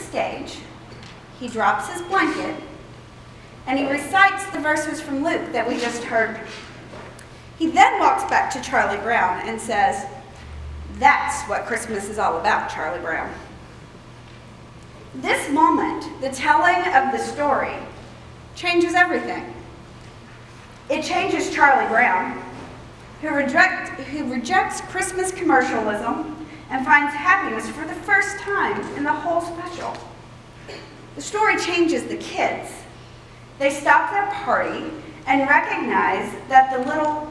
stage, he drops his blanket, and he recites the verses from Luke that we just heard. He then walks back to Charlie Brown and says, "That's what Christmas is all about, Charlie Brown." This moment, the telling of the story, changes everything. It changes Charlie Brown, who rejects Christmas commercialism and finds happiness for the first time in the whole special. The story changes the kids. They stop their party and recognize that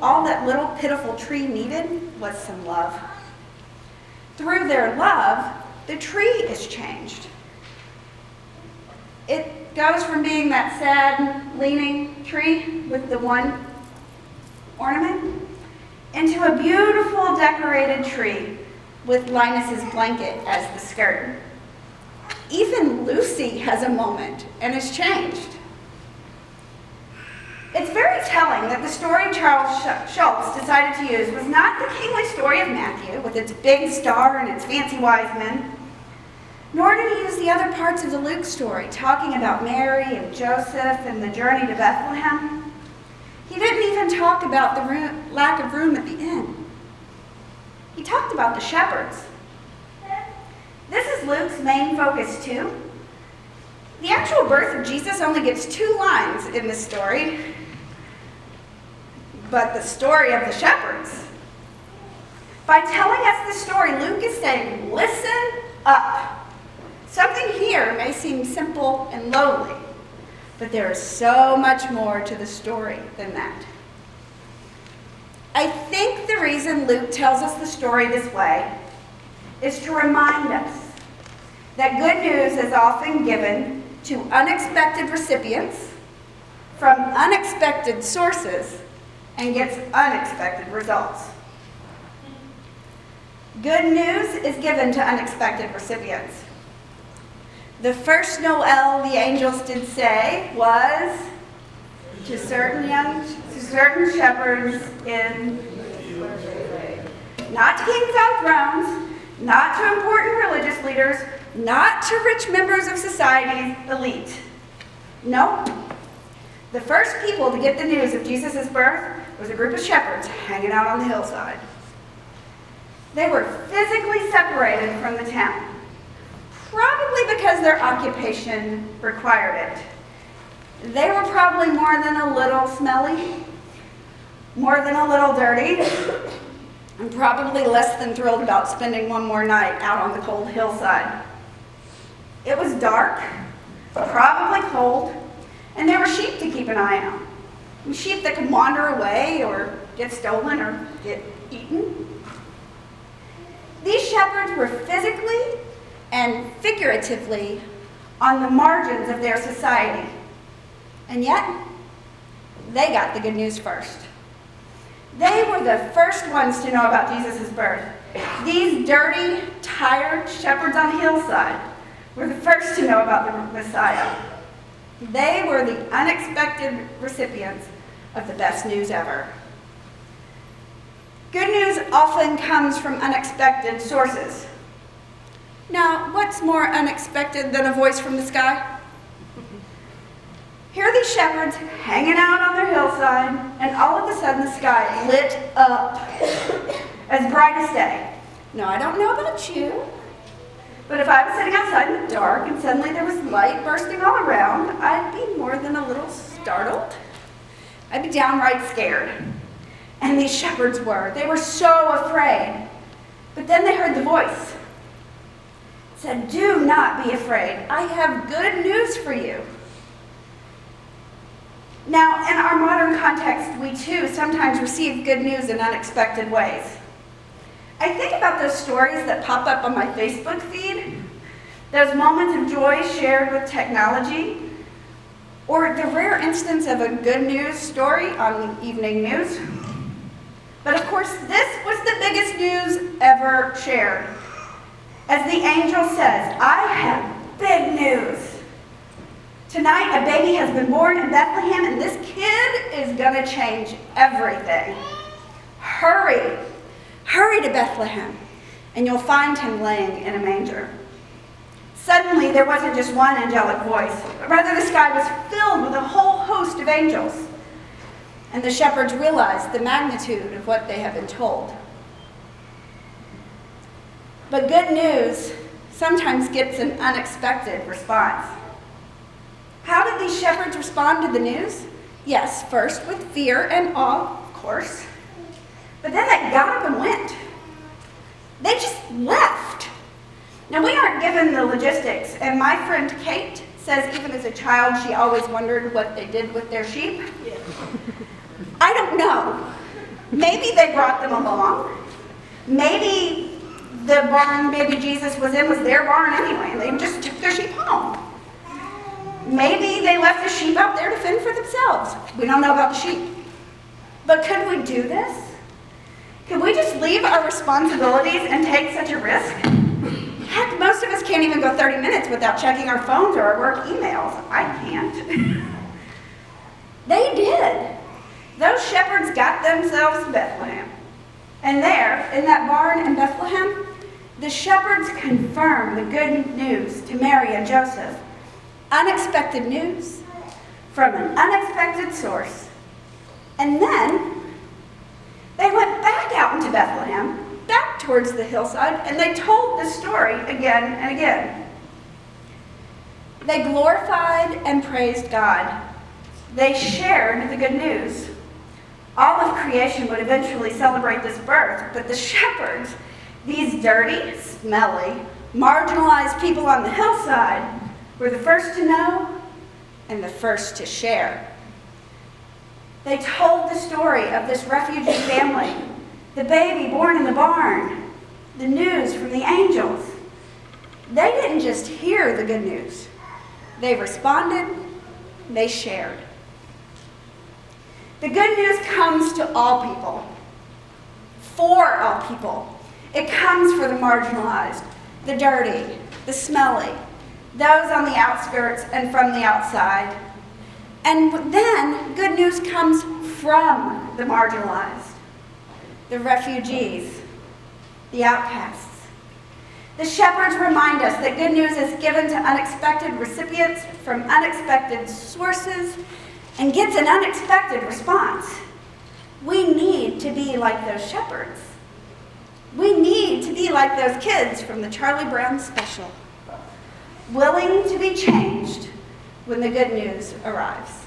all that little pitiful tree needed was some love. Through their love, the tree is changed. It goes from being that sad, leaning tree with the one ornament into a beautiful decorated tree with Linus's blanket as the skirt. Even Lucy has a moment and is changed. It's very telling that the story Charles Schulz decided to use was not the kingly story of Matthew with its big star and its fancy wise men, nor did he use the other parts of the Luke story, talking about Mary and Joseph and the journey to Bethlehem. He didn't even talk about the lack of room at the inn. He talked about the shepherds. This is Luke's main focus too. The actual birth of Jesus only gets 2 lines in this story, but the story of the shepherds. By telling us the story, Luke is saying, listen up. Something here may seem simple and lowly, but there is so much more to the story than that. I think the reason Luke tells us the story this way is to remind us that good news is often given to unexpected recipients from unexpected sources and gets unexpected results. Good news is given to unexpected recipients. The first Noel the angels did say was to certain shepherds in, not to kings on thrones, not to important religious leaders, not to rich members of society's elite. No. The first people to get the news of Jesus' birth was a group of shepherds hanging out on the hillside. They were physically separated from the town, probably because their occupation required it. They were probably more than a little smelly, more than a little dirty, and probably less than thrilled about spending one more night out on the cold hillside. It was dark, probably cold, and there were sheep to keep an eye on. Sheep that could wander away or get stolen or get eaten. These shepherds were physically and figuratively on the margins of their society. And yet, they got the good news first. They were the first ones to know about Jesus' birth. These dirty, tired shepherds on the hillside were the first to know about the Messiah. They were the unexpected recipients of the best news ever. Good news often comes from unexpected sources. Now, what's more unexpected than a voice from the sky? Here are these shepherds hanging out on their hillside, and all of a sudden the sky lit up as bright as day. Now, I don't know about you, but if I was sitting outside in the dark and suddenly there was light bursting all around, I'd be more than a little startled. I'd be downright scared. And these shepherds were. They were so afraid. But then they heard the voice. It said, "Do not be afraid. I have good news for you." Now, in our modern context, we too sometimes receive good news in unexpected ways. I think about those stories that pop up on my Facebook feed, those moments of joy shared with technology, or the rare instance of a good news story on evening news. But of course, this was the biggest news ever shared. As the angel says, "I have big news. Tonight, a baby has been born in Bethlehem, and this kid is going to change everything. Hurry, hurry to Bethlehem, and you'll find him laying in a manger." Suddenly, there wasn't just one angelic voice, but rather the sky was filled with a whole host of angels. And the shepherds realized the magnitude of what they had been told. But good news sometimes gets an unexpected response. How did these shepherds respond to the news? Yes, first with fear and awe, of course. But then they got up and went. They just left. Now, we aren't given the logistics, and my friend Kate says even as a child she always wondered what they did with their sheep. Yeah. I don't know. Maybe they brought them along. Maybe the barn baby Jesus was in was their barn anyway, and they just took their sheep home. Maybe they left the sheep out there to fend for themselves. We don't know about the sheep. But could we do this? Could we just leave our responsibilities and take such a risk? Heck, most of us can't even go 30 minutes without checking our phones or our work emails. I can't. They did. Those shepherds got themselves to Bethlehem. And there, in that barn in Bethlehem, the shepherds confirmed the good news to Mary and Joseph. Unexpected news from an unexpected source. And then they went back out into Bethlehem, back towards the hillside, and they told the story again and again. They glorified and praised God. They shared the good news. All of creation would eventually celebrate this birth, but the shepherds, these dirty, smelly, marginalized people on the hillside, were the first to know and the first to share. They told the story of this refugee family, the baby born in the barn, the news from the angels. They didn't just hear the good news. They responded, they shared. The good news comes to all people, for all people. It comes for the marginalized, the dirty, the smelly, those on the outskirts and from the outside. And then good news comes from the marginalized, the refugees, the outcasts. The shepherds remind us that good news is given to unexpected recipients from unexpected sources and gets an unexpected response. We need to be like those shepherds. We need to be like those kids from the Charlie Brown special, willing to be changed when the good news arrives.